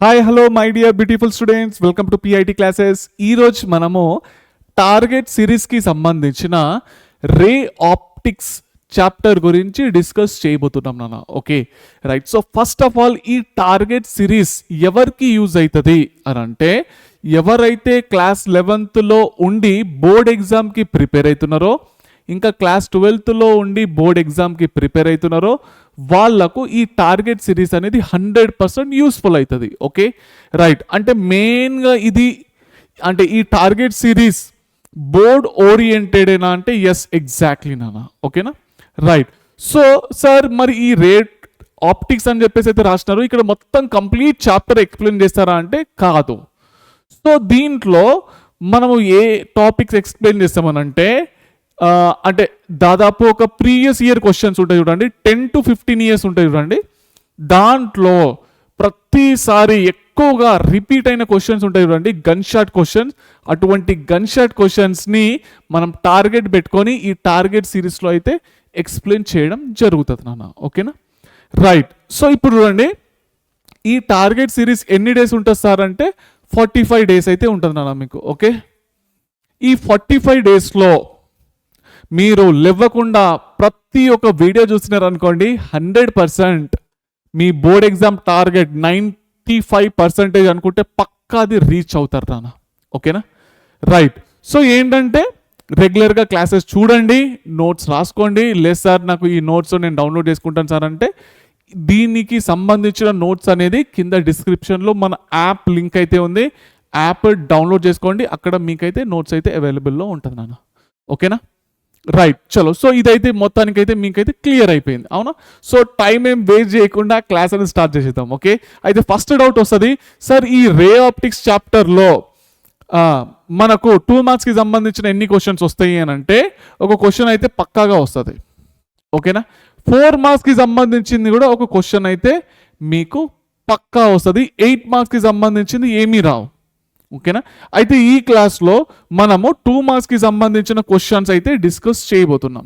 Hi hello my dear beautiful students, welcome to PIT classes. ఈరోజు మనము target సిరీస్కి సంబంధించిన ray optics chapter గురించి discuss చేయబోతున్నాం నాన్న. Okay right. So first of all ఈ టార్గెట్ సిరీస్ ఎవరికి యూజ్ అవుతుంది అని అంటే, ఎవరైతే క్లాస్ 11th ఉండి బోర్డ్ ఎగ్జామ్కి ప్రిపేర్ అవుతున్నారో, ఇంకా క్లాస్ 12th ఉండి బోర్డ్ ఎగ్జామ్కి ప్రిపేర్ అవుతున్నారో వాళ్ళకు ఈ టార్గెట్ సిరీస్ అనేది 100% యూస్ఫుల్ అవుతుంది. Okay right. అంటే మెయిన్గా ఇది అంటే ఈ టార్గెట్ సిరీస్ బోర్డ్ ఓరియంటెడేనా అంటే ఎస్, ఎగ్జాక్ట్లీ నాన్న. ఓకేనా రైట్. సో సార్ మరి ఈ రేట్ ఆప్టిక్స్ అని చెప్పేసి అయితే రాసినారు, ఇక్కడ మొత్తం కంప్లీట్ చాప్టర్ ఎక్స్ప్లెయిన్ చేస్తారా అంటే కాదు. సో దీంట్లో మనము ఏ టాపిక్స్ ఎక్స్ప్లెయిన్ చేస్తామనంటే, అంటే దాదాపు ఒక ప్రీవియస్ ఇయర్ క్వశ్చన్స్ ఉంటాయి చూడండి, 10 to 15 years ఉంటాయి చూడండి, దాంట్లో ప్రతిసారి ఎక్కువగా రిపీట్ అయిన క్వశ్చన్స్ ఉంటాయి చూడండి, గన్ షాట్ క్వశ్చన్స్. అటువంటి గన్ షాట్ క్వశ్చన్స్ని మనం టార్గెట్ పెట్టుకొని ఈ టార్గెట్ సిరీస్లో అయితే ఎక్స్ప్లెయిన్ చేయడం జరుగుతుంది నాన్న. ఓకేనా రైట్. సో ఇప్పుడు చూడండి, ఈ టార్గెట్ సిరీస్ ఎన్ని డేస్ ఉంటుంది సార్ అంటే 45 days అయితే ఉంటుంది నాన్న మీకు. ఓకే, ఈ 45 daysలో మీరు లేవకుండా ప్రతి ఒక్క వీడియో చూస్తున్నారు అనుకోండి, 100% మీ బోర్డ్ ఎగ్జామ్ టార్గెట్ 95% అనుకుంటే పక్కా అది రీచ్ అవుతారు నాన్న. ఓకేనా రైట్. సో ఏంటంటే రెగ్యులర్గా క్లాసెస్ చూడండి, నోట్స్ రాసుకోండి. లేదు సార్ నాకు ఈ నోట్స్ నేను డౌన్లోడ్ చేసుకుంటాను సార్ అంటే, దీనికి సంబంధించిన నోట్స్ అనేది కింద డిస్క్రిప్షన్లో మన యాప్ లింక్ అయితే ఉంది, యాప్ డౌన్లోడ్ చేసుకోండి, అక్కడ మీకైతే నోట్స్ అయితే అవైలబుల్లో ఉంటుంది నాన్న. ఓకేనా రైట్. చలో, సో ఇదైతే మొత్తానికైతే మీకైతే క్లియర్ అయిపోయింది, అవునా? సో టైం ఏం వేస్ట్ చేయకుండా క్లాస్ అనేది స్టార్ట్ చేసేద్దాం. ఓకే, అయితే ఫస్ట్ డౌట్ వస్తుంది, సార్ ఈ రే ఆప్టిక్స్ చాప్టర్లో మనకు 2 marksకి సంబంధించిన ఎన్ని క్వశ్చన్స్ వస్తాయి అని అంటే, ఒక క్వశ్చన్ అయితే పక్కాగా వస్తుంది. ఓకేనా, 4 marksకి సంబంధించింది కూడా ఒక క్వశ్చన్ అయితే మీకు పక్కా వస్తుంది. 8 marksకి సంబంధించింది ఏమీ రావు. ఓకేనా, అయితే ఈ క్లాస్లో మనము 2 marksకి సంబంధించిన క్వశ్చన్స్ అయితే డిస్కస్ చేయబోతున్నాం.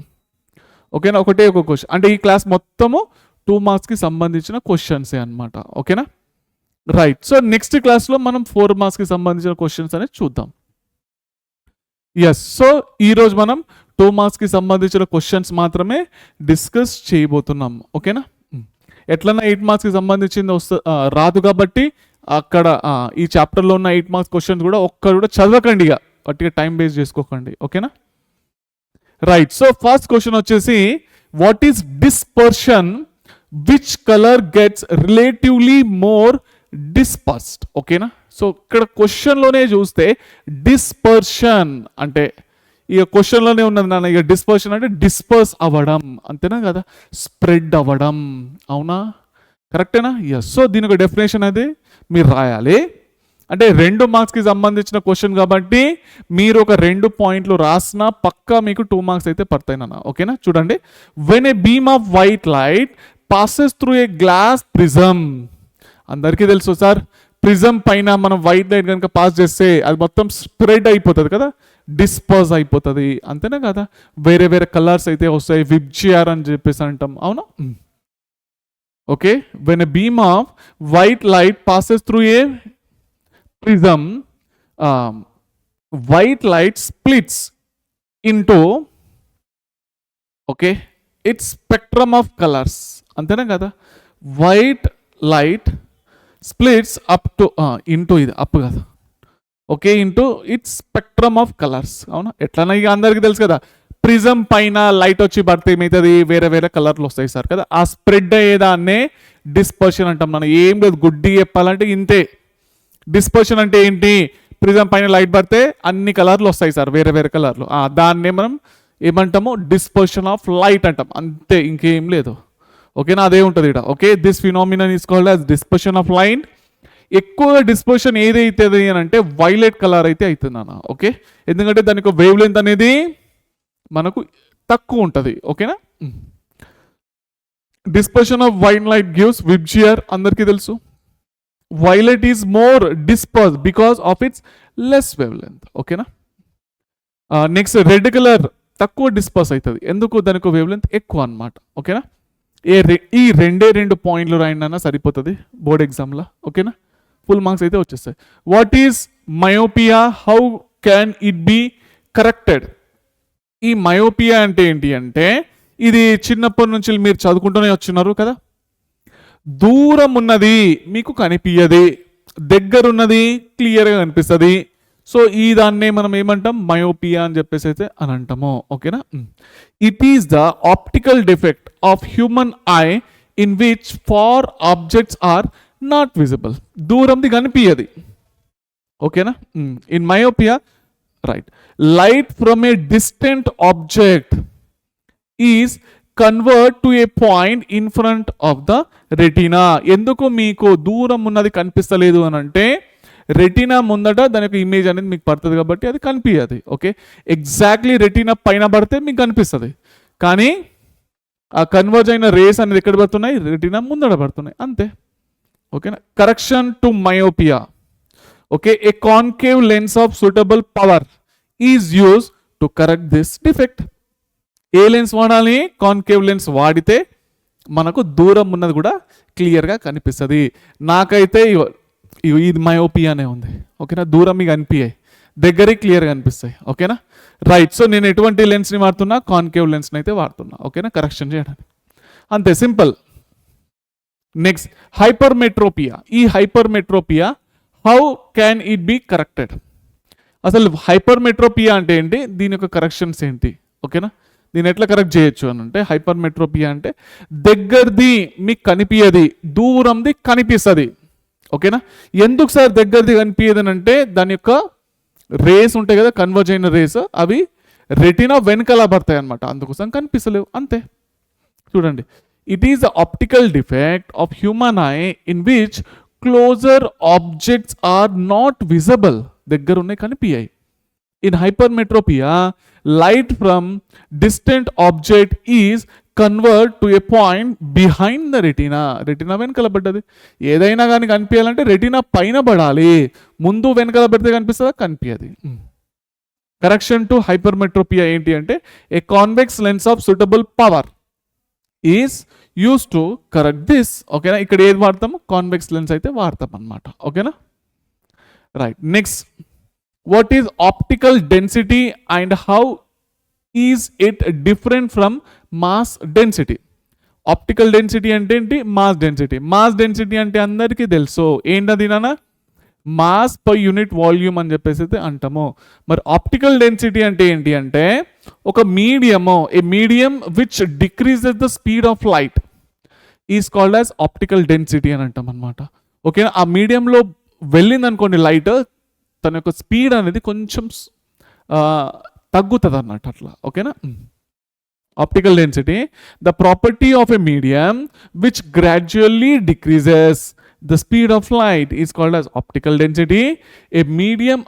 ఓకేనా, ఒకటే ఒక క్వశ్చన్, అంటే ఈ క్లాస్ మొత్తము 2 marksకి సంబంధించిన క్వశ్చన్సే అనమాట. ఓకేనా రైట్. సో నెక్స్ట్ క్లాస్లో మనం 4 marksకి సంబంధించిన క్వశ్చన్స్ అనేది చూద్దాం. ఎస్, సో ఈరోజు మనం 2 marksకి సంబంధించిన క్వశ్చన్స్ మాత్రమే డిస్కస్ చేయబోతున్నాం. ఓకేనా, ఎట్లన్నా 8 marksకి సంబంధించింది రాదు కాబట్టి అక్కడ ఈ చాప్టర్లో ఉన్న 8 marks క్వశ్చన్స్ కూడా ఒక్కరు కూడా చదవకండి, ఇక వాటికి టైం వేస్ట్ చేసుకోకండి. ఓకేనా రైట్. సో ఫస్ట్ క్వశ్చన్ వచ్చేసి, what is dispersion which colour gets relatively more dispersed? ఓకేనా, సో ఇక్కడ క్వశ్చన్లోనే చూస్తే డిస్పర్షన్ అంటే ఇక క్వశ్చన్లోనే ఉన్నది నాన్న. ఇక డిస్పర్షన్ అంటే డిస్పర్స్ అవ్వడం, అంతేనా కదా, స్ప్రెడ్ అవ్వడం, అవునా కరెక్టేనా? ఎస్. సో దీని ఒక డెఫినేషన్ అది మీరు రాయాలి. అంటే 2 marksకి సంబంధించిన క్వశ్చన్ కాబట్టి మీరు ఒక 2 points రాసినా పక్కా మీకు 2 marks అయితే పడతాయి నాన్న. ఓకేనా చూడండి, when a beam of white light passes through a glass prism. అందరికీ తెలుసు సార్, ప్రిజం పైన మనం వైట్ లైట్ కనుక పాస్ చేస్తే అది మొత్తం స్ప్రెడ్ అయిపోతుంది కదా, డిస్పర్స్ అయిపోతుంది, అంతేనా కదా. వేరే వేరే కలర్స్ అయితే వస్తాయి, విబ్జిఆర్ అని చెప్పేసి అంటాం, అవునా. Okay, when a beam of white light passes through a prism, white light splits into okay it's spectrum of colours, అంతేనా కదా. White light splits up to into ఇది అప్ కదా, okay, into its spectrum of colours, అవునా. ఎట్లన్నా ఇక అందరికీ తెలుసు కదా, ప్రిజం పైన లైట్ వచ్చి పడితే ఏమవుతుంది, వేరే వేరే కలర్లు వస్తాయి సార్ కదా. ఆ స్ప్రెడ్ అయ్యేదాన్నే డిస్పర్షన్ అంటాం మనం. ఏం లేదు, గుడ్డి చెప్పాలంటే ఇంతే. డిస్పర్షన్ అంటే ఏంటి, ప్రిజం పైన లైట్ పడితే అన్ని కలర్లు వస్తాయి సార్, వేరే వేరే కలర్లు, దాన్నే మనం ఏమంటాము, డిస్పర్షన్ ఆఫ్ లైట్ అంటాం, అంతే, ఇంకేం లేదు. ఓకేనా, అదే ఉంటుంది ఇక్కడ. Okay, this phenomenon is called as dispersion of light. ఎక్కువగా డిస్పర్షన్ ఏదైతుంది అని అంటే వైలెట్ కలర్ అయితే అవుతుంది అన్న. ఓకే, ఎందుకంటే దానికి వేవ్ లెంత్ అనేది మనకు తక్కువ ఉంటుంది. ఓకేనా, dispersion of white light gives VIBGYOR, అందరికీ తెలుసు. Violet is more disperse because of its less wavelength. ఓకేనా, నెక్స్ట్ రెడ్ కలర్ తక్కువ డిస్పర్స్ అవుతుంది, ఎందుకు, దానికి వేవ్ లెంత్ ఎక్కువ అనమాట. ఓకేనా, ఈ 2 points రాయండి అన్న సరిపోతుంది బోర్డ్ ఎగ్జామ్లో. ఓకేనా ఫుల్ మార్క్స్ అయితే వచ్చేస్తాయి. What is myopia, how can it be corrected? ఈ మయోపియా అంటే ఏంటి అంటే, ఇది చిన్నప్పటి నుంచి మీరు చదువుకుంటూనే వచ్చినారు కదా, దూరం ఉన్నది మీకు కనిపించది, దగ్గరున్నది క్లియర్గా కనిపిస్తుంది. సో ఈ దాన్నే మనం ఏమంటాం, మయోపియా అని చెప్పేసి అయితే అని అంటాము. ఓకేనా? It is the optical defect of human eye in which far objects are not visible. దూరంది కనిపించది. ఓకేనా? In myopia, right, light from a distant object is convert to a point in front of the retina. ఎందుకు మీకు దూరం ఉన్నది కనిపిస్తలేదు అని అంటే, రెటీనా ముందట దాని యొక్క ఇమేజ్ అనేది మీకు పడుతుంది కాబట్టి అది కనిపించదు. ఓకే, ఎగ్జాక్ట్లీ రెటీనా పైన పడితే మీకు కనిపిస్తుంది, కానీ ఆ కన్వర్జ్ అయిన రేస్ అనేది ఎక్కడ పడుతున్నాయి, రెటీనా ముందట పడుతున్నాయి, అంతే. ఓకేనా? Correction to myopia. Okay, a concave lens of suitable power is use to correct this defect. ఏ లెన్స్ వాడాలి? కాన్కేవ్ లెన్స్ వాడితే మనకు దూరం ఉన్నది కూడా క్లియర్గా కనిపిస్తుంది. నాకైతే ఇది మయోపియానే ఉంది. ఓకేనా? దూరం మీకు కనిపించాయి, దగ్గరికి క్లియర్గా కనిపిస్తాయి. ఓకేనా? రైట్. సో నేను ఎటువంటి లెన్స్ని వాడుతున్నా? కాన్కేవ్ లెన్స్ని అయితే వాడుతున్నా. ఓకేనా? కరెక్షన్ చేయడానికి, అంతే, సింపుల్. Next, hypermetropia. ఈ hypermetropia how can it be corrected? అసలు హైపర్మెట్రోపియా అంటే ఏంటి, దీని యొక్క కరెక్షన్స్ ఏంటి? ఓకేనా? దీన్ని ఎట్లా కరెక్ట్ చేయొచ్చు అని అంటే, హైపర్మెట్రోపియా అంటే దగ్గరది మీకు కనిపించది, దూరంది కనిపిస్తుంది. ఓకేనా? ఎందుకు సార్ దగ్గరది కనిపించదు అని అంటే, దాని యొక్క రేస్ ఉంటాయి కదా, కన్వర్జ్ అయిన రేస్, అవి రెటీనా వెనకాల పడతాయి అనమాట, అందుకోసం కనిపిస్తలేవు, అంతే. చూడండి, it is the optical defect of human eye in which closer objects are not visible. దగ్గర ఉన్నాయి కనిపించాయి. In hypermetropia, light from distant object is convert to a point behind the retina. Retina వెనకాల పడ్డది. ఏదైనా కానీ కనిపించాలంటే రెటీనా పైన పడాలి, ముందు వెనకాల పడితే కనిపిస్తుందా? కనిపించదు. కరెక్షన్ టు హైపర్మెట్రోపియా ఏంటి అంటే, ఏ convex lens of suitable power is use to correct this. ఓకేనా? ఇక్కడ ఏది వాడతాం? కాన్వెక్స్ లెన్స్ అయితే వాడతాం అనమాట. ఓకేనా? Right. Next, what is optical density and how is it different from mass density? Optical density అంటే ఏంటి? Mass density. మాస్ డెన్సిటీ అంటే అందరికీ తెలుసు, ఏంటది నాన్న? మాస్ పర్ యూనిట్ వాల్యూమ్ అని చెప్పేసి అయితే అంటాము. మరి ఆప్టికల్ డెన్సిటీ అంటే ఏంటి అంటే, ఒక medium, A medium which decreases the speed of light is called as optical density అని అంటాం అనమాట. ఓకేనా? ఆ మీడియంలో వెళ్ళింది అనుకోండి లైట్, తన యొక్క స్పీడ్ అనేది కొంచెం తగ్గుతుంది అన్నట్టు అట్లా. ఓకేనా? Optical density, the property of a medium which gradually decreases the speed of light is called as optical density. A medium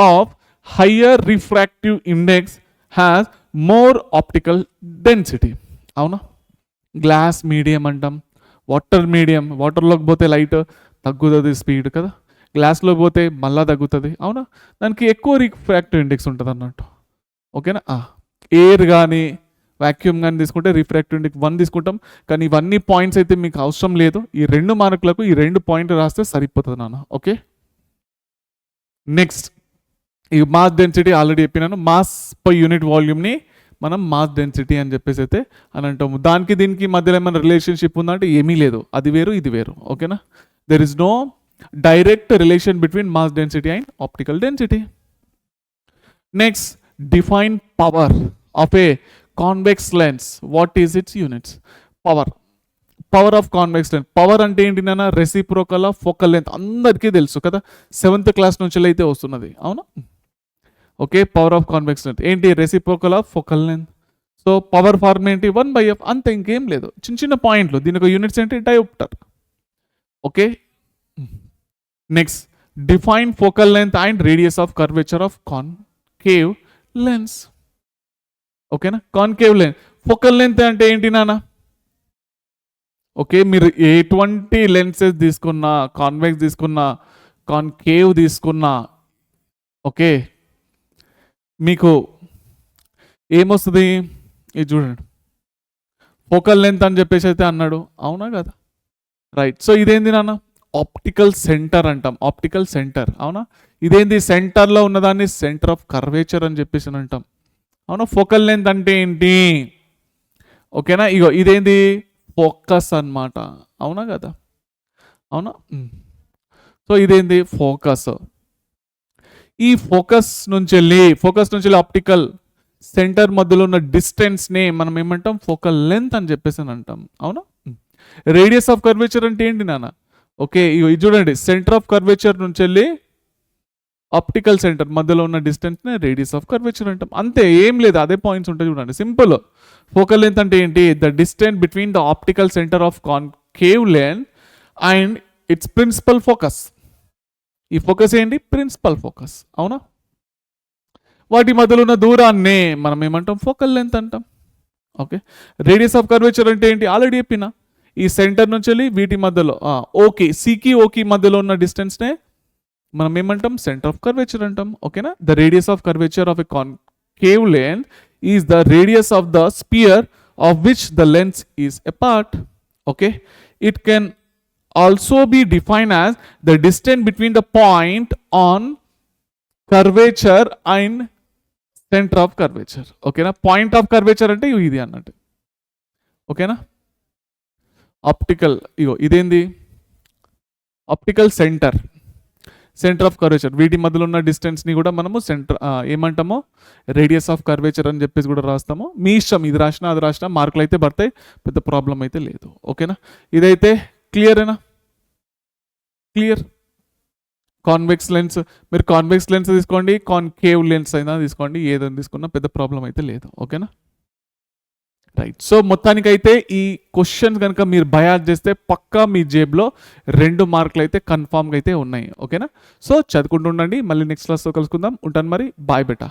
of higher refractive index has more optical density. అవునా? Glass medium అంటాం, water medium, వాటర్లోకి పోతే light తగ్గుతుంది speed కదా, గ్లాస్లో పోతే మళ్ళా తగ్గుతుంది. అవునా? దానికి ఎక్కువ రిఫ్రాక్టివ్ ఇండెక్స్ ఉంటుంది అన్నట్టు. ఓకేనా? ఎయిర్ కానీ వాక్యూమ్ కానీ తీసుకుంటే రిఫ్రాక్టివ్ ఇండెక్స్ 1 తీసుకుంటాం, కానీ ఇవన్నీ పాయింట్స్ అయితే మీకు అవసరం లేదు. ఈ 2 మార్కులకు ఈ 2 పాయింట్లు రాస్తే సరిపోతుంది నాన్న. ఓకే? నెక్స్ట్, ఈ మాస్ డెన్సిటీ ఆల్రెడీ చెప్పినాను. మాస్ పర్ యూనిట్ వాల్యూమ్ని మనం మాస్ డెన్సిటీ అని చెప్పేసి అయితే అని అంటాము. దానికి దీనికి మధ్యలో ఏమైనా రిలేషన్షిప్ ఉందా అంటే ఏమీ లేదు, అది వేరు ఇది వేరు. ఓకేనా? There is no direct relation between mass density and optical density. Next, define power of a convex lens. What is its units? Power of convex lens. Power అంటే ఏంటి నాన్న? Reciprocal of focal length. అందరికీ తెలుసు కదా, 7th class నుంచి అయితే వస్తున్నది. అవునా? Okay, power of convex length ఏంటి? Reciprocal of focal length. So power form ఏంటి? 1/f, అంతే, ఇంకేం లేదు. చిన్న చిన్న పాయింట్లు. దీని యొక్క యూనిట్స్ ఏంటి? Dioptre. Okay. Next, define focal length and radius of curvature of concave lens. ఓకేనా? కాన్కేవ్ లెన్స్, ఫోకల్ లెంత్ అంటే ఏంటి నాన్న? ఓకే, మీరు ఎటువంటి లెన్సెస్ తీసుకున్నా, కాన్వెక్స్ తీసుకున్నా, కాన్కేవ్ తీసుకున్నా, ఓకే, మీకు ఏమొస్తుంది? ఇది చూడండి, ఫోకల్ లెంత్ అని చెప్పేసి అయితే అన్నాడు. అవునా కదా? రైట్. సో ఇదేంది నాన్న? ఆప్టికల్ సెంటర్ అంటాం. ఆప్టికల్ సెంటర్, అవునా? ఇదేంది? సెంటర్లో ఉన్నదాన్ని సెంటర్ ఆఫ్ కర్వేచర్ అని చెప్పేసి అంటాం, అవునా? ఫోకల్ లెంత్ అంటే ఏంటి? ఓకేనా? ఇగో ఇదేంది? ఫోకస్ అన్నమాట, అవునా కదా? అవునా? సో ఇదేంది? ఫోకస్. ఈ ఫోకస్ నుంచి వెళ్ళి ఆప్టికల్ సెంటర్ మధ్యలో ఉన్న డిస్టెన్స్ని మనం ఏమంటాం? ఫోకల్ లెంత్ అని చెప్పేసి అంటాం, అవునా? రేడియస్ ఆఫ్ కర్వేచర్ అంటే ఏంటి నాన్న? ఓకే, ఇది చూడండి, సెంటర్ ఆఫ్ కర్వేచర్ నుంచి వెళ్ళి ఆప్టికల్ సెంటర్ మధ్యలో ఉన్న డిస్టెన్స్ని రేడియస్ ఆఫ్ కర్వేచర్ అంటాం. అంతే, ఏం లేదు, అదే పాయింట్స్ ఉంటాయి చూడండి, సింపుల్. ఫోకల్ లెంత్ అంటే ఏంటి? The distance between the optical centre of concave lens and its principal focus. ఈ ఫోకస్ ఏంటి? ప్రిన్సిపల్ ఫోకస్, అవునా? వాటి మధ్యలో ఉన్న దూరాన్ని మనం ఏమంటాం? ఫోకల్ లెంత్ అంటాం. ఓకే, రేడియస్ ఆఫ్ కర్వేచర్ అంటే ఏంటి? ఆల్రెడీ చెప్పిన, ఈ సెంటర్ నుంచి వెళ్ళి వీటి మధ్యలో ఓకే, సికి ఓకి మధ్యలో ఉన్న డిస్టెన్స్నే మనం ఏమంటాం? సెంటర్ ఆఫ్ కర్వేచర్ అంటాం. ఓకేనా? The radius of curvature of a concave lens is the radius of the sphere of which the lens is a part. Okay, it can also be defined as the distance between the point on curvature and center of curvature. ఓకేనా? Point of curvature అంటే ఇది అన్నట్టు. ఓకేనా? Optical, ఇగో ఇదేంది? Optical centre of curvature, వీటి మధ్యలో ఉన్న డిస్టెన్స్ని కూడా మనము సెంటర్ ఏమంటామో? రేడియస్ ఆఫ్ కర్వేచర్ అని చెప్పేసి కూడా రాస్తాము. మీ ఇష్టం, ఇది రాసినా అది రాసినా మార్కులు అయితే పడతాయి, పెద్ద ప్రాబ్లం అయితే లేదు. ఓకేనా? ఇదైతే క్లియరేనా? క్లియర్. కాన్వెక్స్ లెన్స్, మీరు కాన్వెక్స్ లెన్స్ తీసుకోండి, కాన్కేవ్ లెన్స్ అయినా తీసుకోండి, ఏదైనా తీసుకున్నా పెద్ద ప్రాబ్లం అయితే లేదు. ఓకేనా? రైట్. సో మొత్తానికైతే ఈ క్వశ్చన్స్ కనుక మీరు బయాస్ చేస్తే పక్కా మీ జేబులో 2 మార్కులు అయితే కన్ఫామ్గా అయితే ఉన్నాయి. ఓకేనా? సో చదువుకుంటూ ఉండండి, మళ్ళీ నెక్స్ట్ క్లాస్లో కలుసుకుందాం. ఉంటాను మరి, బాయ్ బెటా.